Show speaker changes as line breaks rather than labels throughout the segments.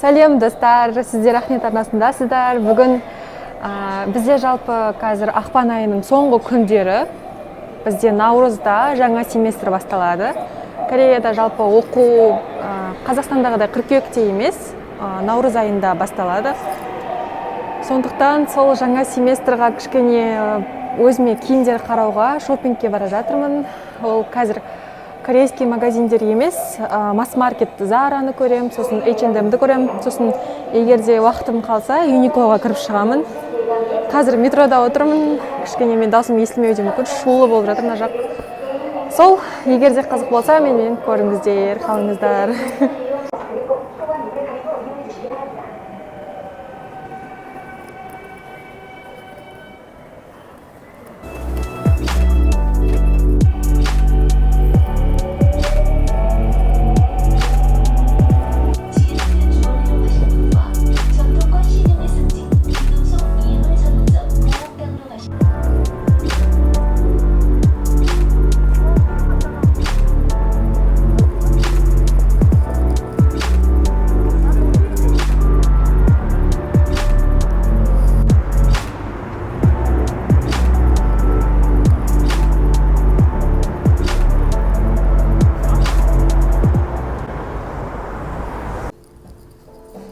Сәлем достар, сіздер Ақниет арнасындасыздар. Бүгін бізде жалпы қазір ақпан айының соңғы күндері. Бізде наурызда жаңа семестр басталады. Кореяда жалпы оқу Қазақстандағыдай қыркүйекте емес, наурыз айында басталады. Сондықтан сол жаңа семестрға кішкене өзіме киімдер қарауға шопингке бара жатырмын. Ол қазір корейский магазиндер емес, масс-маркет Зараны көрем, сосын H&M'ді көрем, сосын егерде уақытым қалса Юниклоға кіріп шығамын. Қазір метрода отырмын, кішкене мен даусым естілмеуі де мүмкін, шулы болып жатыр мына жақ. Сол, егерде қызық болса, менімен көріңіздер, қалыңыздар.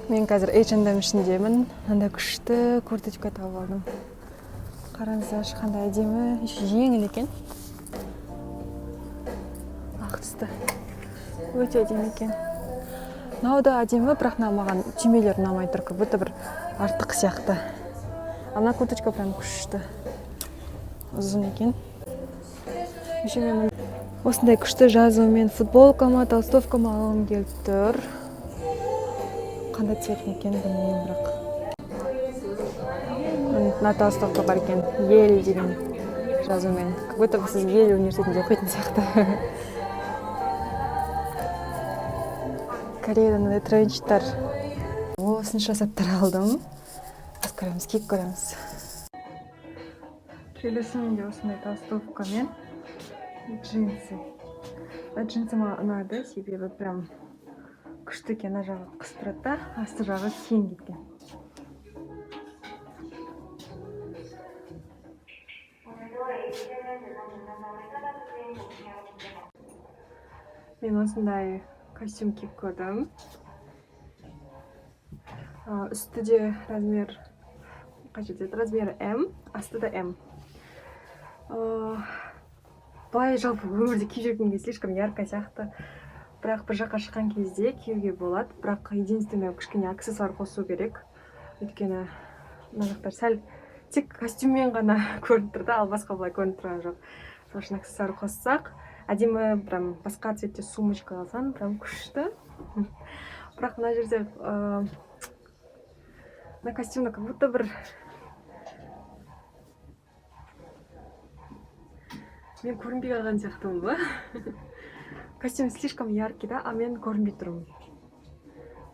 Мен қазір H&M ішіндемін. Анда күшті курточка тауып алдым. Қараңыздаршы, қандай әдемі, жеңіл екен. Ақ түсті. Өте әдемі екен. Мынау да әдемі, бірақ маған түймелер ұнамай тұр, как будто бір артық сияқты. Ана курточка прям күшті. Ұзын екен. Осындай күшті жазумен футболкама, толстовкама алғым келіп тұр. Қандай цвет екен білмеймін, бірақ. Мына толстовка бар екен, Ель деген жазумен. Как будто сіз Ель университетінде оқитын сияқты. Кореяда мындай тренчтар. Осынша заттар алдым. Біз көреміз, киіп көреміз. Келесі менде осындай толстовкамен джинсы. Джинсы маған ұнады, себебі прям күшті екен, ана жағы қыстырады да, асты жағы кең кеткен. Мен осындай костюм киіп көрдім. Үсті де размер, размері М, асты да М. Былай жалпы өмірде киіп жүргенге слишком ярко сияқты. Бірақ бір жаққа шыққан кезде киюге болады, бірақ единственное кішкене аксессуар қосу керек. Өйткені мына жақтар сәл тек костюммен ғана көрініп тұрды, ал басқа былай көрініп тұрған жоқ. Сол үшін аксессуар қоссақ, әдемі прям басқа цветте сумочка алсаң, прям күшті. Бірақ мына жерде мына костюмда как будто бір мен көрінбей қалған сияқтымын ба? Костюм слишком яркий, да, а мен көрінбей тұрмын.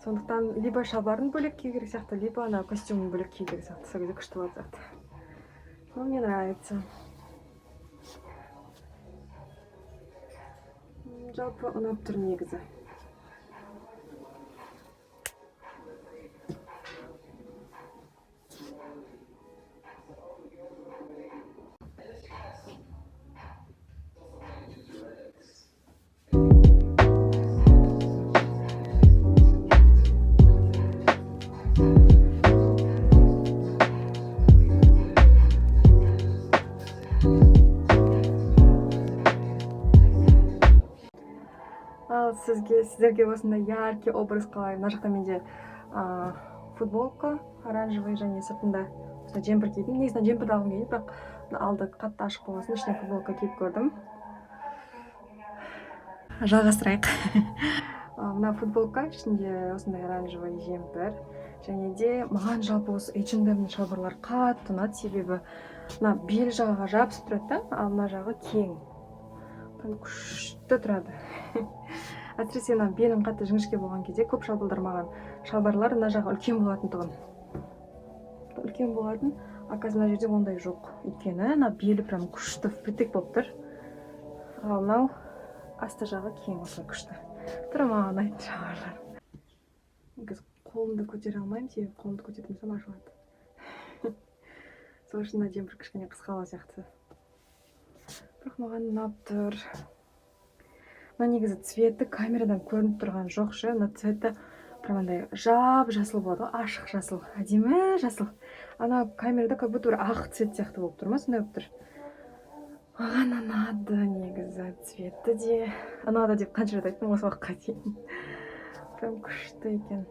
Сондықтан либо шалбарын бөлек кию керек сияқты, либо ана костюмын бөлек кию керек сияқты. Сол кезде күшті болады сияқты. Но мне нравится. Жалпы ұнап тұр негізі. Ал сіздерге осындай яркий образ қалай. Мына жақта менде футболка оранжевый және сыртында джемпер кидім. Негізінен джемперді алғым келді, бірақ алды қатты ашық болмасын, ішіне футболка киіп көрдім. Жалғастырайық. Мына футболка ішінде осындай оранжевый джемпер. Және де маған жалпы осы H&M шалбарлар қатты ұнады, себебі мына бел жағаға жабысып тұрады, ал мына жағы кең. Күшті тұрады. Әсіресе белім қатты жіңішке болған кезде көп шалбарлар маған шалбарлар мына жағы үлкен болатын тұғын. Үлкен болатын, а қазір мына жерде ондай жоқ. Өйткені мына белі прям күшті впритык болып тұр. Ал мынау асты жағы кең, осылай күшті. Тұра маған ұнайтын шалбарлар. қолымды көтере алмаймын, себебі қолымды көтердім соң ашылады. Сол үшін әдемі бір кішкене қысқалау сияқты. Бірақ маған ұнап тұр. Мына негізі цветі камерадан көрініп тұрған жоқ ше. Мына цветі прям жап-жасыл болады ғой, ашық жасыл, әдемі жасыл. Ана камерада как будто бір ақ цвет сияқты болып тұр ма, сондай болып тұр. Маған ұнады негізі цветі де. Ұнады деп қанша рет айттым осы уақытқа дейін. Прям күшті екен.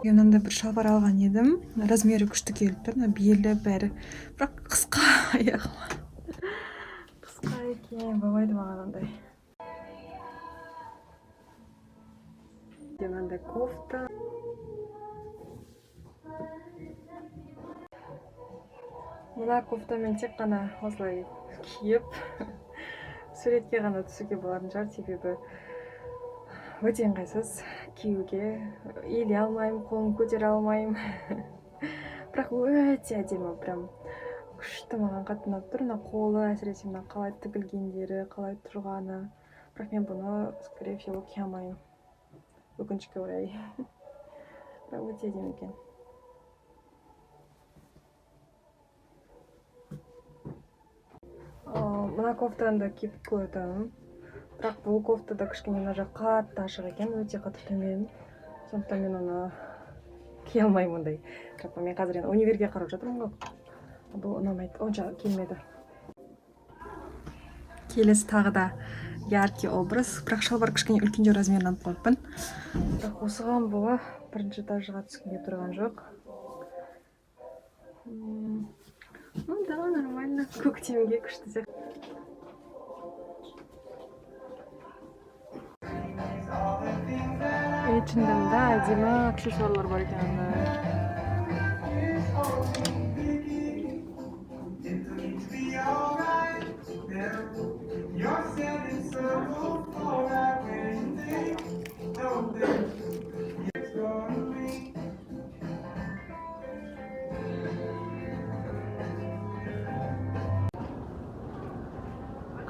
Мынандай бір шалбар алған едім. Размері күшті келіп тұр. Белі бәрі. Бірақ қысқа аяғым. Қысқа екен, болмайды маған ондай. Мынандай кофта. Мына кофтамен тек қана осылай киіп, суретке ғана түсуге болатын шығар, себебі өте ыңғайсыз киюге. Иіле алмаймын, қолым көтере алмаймын. Бірақ өте әдемі, прям күшті, маған қатты ұнап тұр. Мына қолы, әсіресе мына қалай тігілгендері, қалай тұрғаны. Бірақ мен бұны, скорее всего, кие алмаймын. Өкінішке орай. Бірақ өте әдемі екен. Мына кофтаны да киіп көрдім. Бірақ бұл кофтада кішкене мына жақ қатты ашық екен, өте қатты төмен. Сондықтан мен оны кие алмаймын ондай. Бірақ мен қазір универге қарап жатырмын ғой. Бұл ұнамайды, онша келмеді. Келесі тағы да яркий образ. Бірақ шалбар кішкене үлкендеу размерін алып қойыппын. Бірақ осыған бола бірінші этажға түскенге тұрған жоқ. Ну да, нормально. Көктемге күшті сияқты. H&M'да әдемі аксессуарлар бар екен.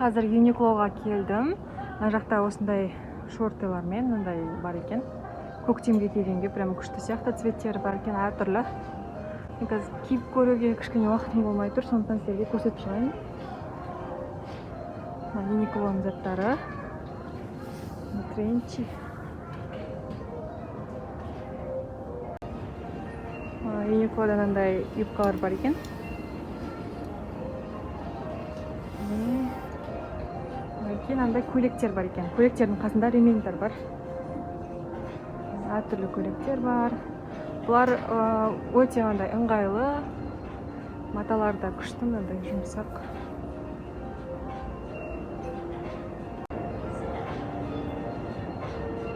Қазір Uniqlo'ға келдім. Мына жақта осындай шортылармен мындай бар екен. Көктемге келгенге прям күшті сияқты цветтері бар екен, әртүрлі. Мен қазір киіп көруге кішкене уақытым болмай тұр, сондықтан сіздерге көрсетіп шығайын. Uniqlo'ның заттары. Тренчи. Uniqlo'да мындай юбкалар бар екен. Мынандай көйлектер бар екен. Көйлектердің қасында ремендер бар. Әртүрлі көйлектер бар. Бұлар өте ыңғайлы. Маталар да күшті, мынандай жұмсақ.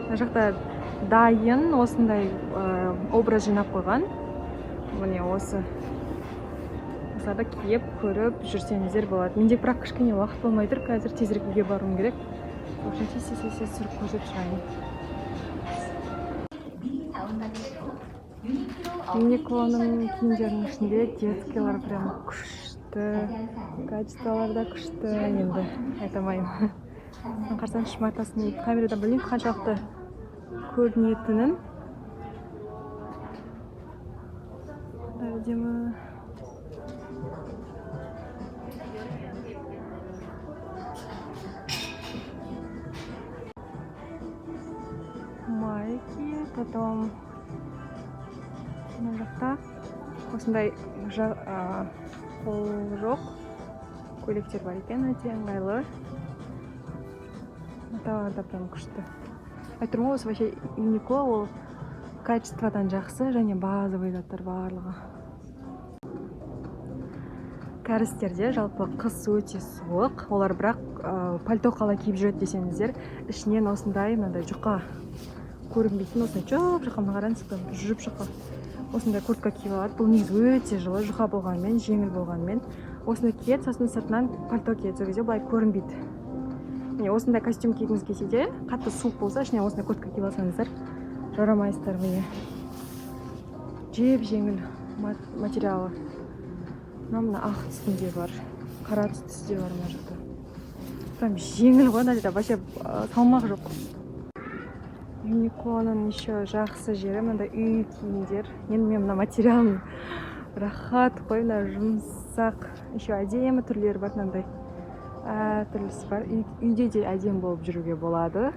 Мына жақта дайын осындай образ жинап қойған. Міне осы. Осыларды киіп, көріп жүрсеңіздер болады. Менде бірақ кішкене уақыт болмай тұр, қазір тезірек үйге баруым керек. Сосын тез сүріп көрсетіп шығайын. Uniqlo'ның киімдерінің ішінде детскийлар прям күшті, качестволар да күшті, енді айтамаймын. Қарсаңшы матасын камерада білмеймін қаншалықты көрінетінін. Әдемі. Майки, потом мына жақта осындай қол жоқ көйлектер бар екен, өте ыңғайлы. Маталар да прям күшті. Айтырмын ғой, осы вообще Uniqlo ол качестводан жақсы және базовый заттар барлығы. Кәрістерде жалпы қыс өте суық, олар бірақ пальто қалай киіп жүреді десеңіздер, ішінен осындай мынандай жұқа көрінбейтін, осындай жұқа қараңыз, жүріп жұқа осындай куртка киіп алады. Бұл негізі өте жылы, жұқа болғанмен, жеңіл болғанмен осыны киеді, сосын сыртынан пальто киеді, сол кезде былай көрінбейді. міне осындай костюм кигіңіз келсе де, қатты суық болса, ішіне осындай куртка киіп алсаңыздар жарамайсыздар. Міне жеп жеңіл материалы. Мына ақ түсінде бар, қара түсінде бар мына жақта. Прям жеңіл ғой, мына жерде вообще салмақ жоқ. Юниконың еще жақсы жері мынандай үй киімдер. Енді мен мына материалын рахат қой, мына жұмсақ. Еще әдемі түрлері бар, мынандай түрлісі бар. Үйде де әдемі болып жүруге болады.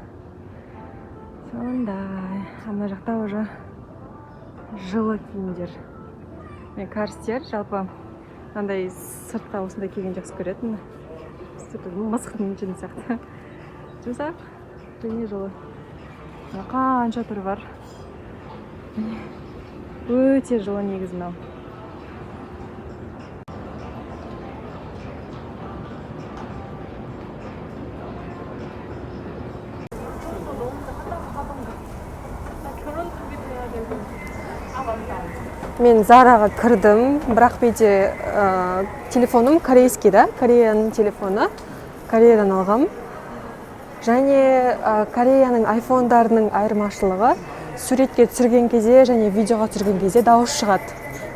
Сондай. Мына жақта уже жылы киімдер. Мен карстер жалпы мынандай сыртқа осындай киген жақсы көретін. Мысықтың жүні сияқты. Жұмсақ және жылы. Қанша түрі бар. Өте жылы негізі мынау. Мен Зараға кірдім, бірақ бейде телефоным корейский да, Кореяның телефоны, Кореядан алғам. Және Кореяның айфондарының айырмашылығы суретке түсірген кезде және видеоға түсірген кезде дауыс шығады.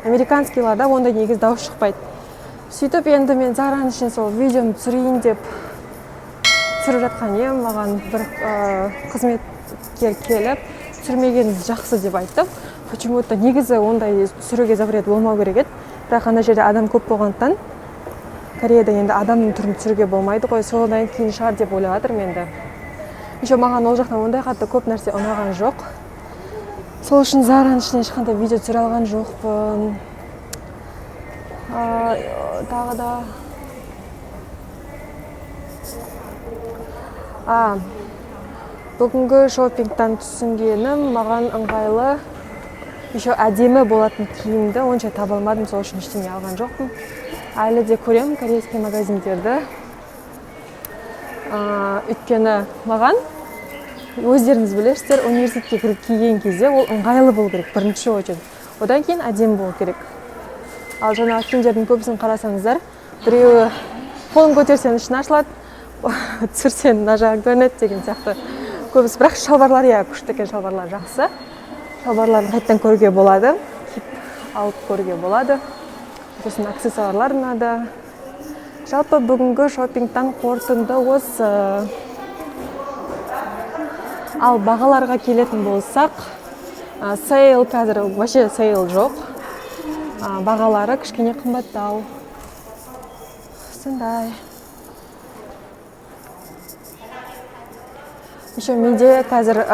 Американскийларда ондай негіз дауыс шықпайды. Сөйтіп енді мен Зараның ішін сол видеоны түсірейін деп түсіріп жатқан ем, маған бір қызметкер келіп, түсірмеген жақсы деп айтты. Почему-то негізі ондай түсіруге запрет болмау керек еді. Бірақ ана жерде адам көп болғандықтан Кореяда енді адамның түрін түсіруге болмайды ғой, содан кейін шығар деп ойлап жатырмын енді. Еще маған ол жақтан ондай қатты көп нәрсе ұнаған жоқ. Сол үшін Зараның ішінен ешқандай видео түсіре алған жоқпын. Тағы да бүгінгі шопингтан түсінгенім, маған ыңғайлы еще әдемі болатын киімді онша таба алмадым, сол үшін ештеңе алған жоқпын. Әлі де көремін корейский магазиндерді. Өйткені маған өздеріңіз білесіздер, университетке кіріп киген кезде ол ыңғайлы болу керек, бірінші очередь. Одан кейін әдемі болу керек. Ал жаңағы киімдердің көбісін қарасаңыздар, біреуі қолын көтерсең ішін ашылады, түсірсең мына жағы көрінеді деген сияқты. Көбісі, бірақ шалбарлар, күшті екен, шалбарлар жақсы. Шалбарларын қайттан көруге болады, киіп алып көруге болады. Сосын аксессуарлар ұнады. Жалпы бүгінгі шопингтан қорытынды осы. Ал бағаларға келетін болсақ, сейл қазір вообще сейл жоқ. Бағалары кішкене қымбаттау. Сондай. Еще менде қазір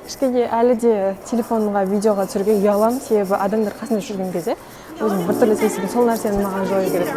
кішкене әлі де телефонға видеоға түсіруге ұяламын, себебі адамдар қасында жүрген кезде өзім біртүрлі сезім, сол нәрсені маған жою керек.